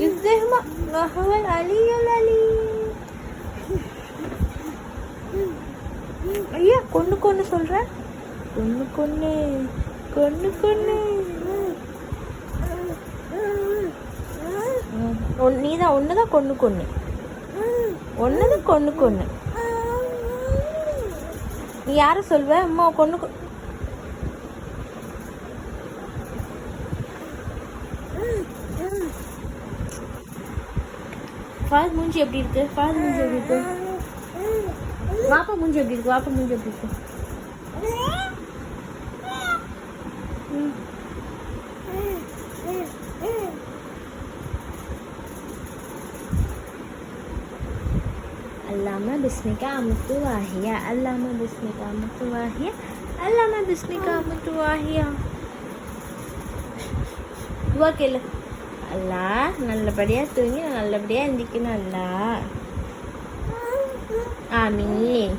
இஸ்தஹ்மா வஹுவல் அலியுல் அலீம். ஐயா கொன்னு சொல்ற, கொன்னு நீதான் ஒண்ணுதான் கொன்னு ஒன்னுதான் கொன்னு. நீ யார சொல்வ? அம்மா கொன்னு ஃபாத் மூஞ்சி எப்படி இருக்கு? ஃபாத் மூஞ்சி எப்படி இருக்கு? வாப்பா மூஞ்சி எப்படி இருக்கு? வாப்பா மூஞ்சி எப்படி இருக்கு? அல்லாமா பிஸ்மிகா அமுத்து வாஹியா, அல்லாமா பிஸ்மிகா அமுத்து வாஹியா, அல்லாமா பிஸ்மிகா அமுத்து வாஹியா. துவா கேளு. அல்லாஹ் நல்லபடியாக தூங்கி நல்லபடியாக எந்திக்கணும். அல்லாஹ் ஆமீன்.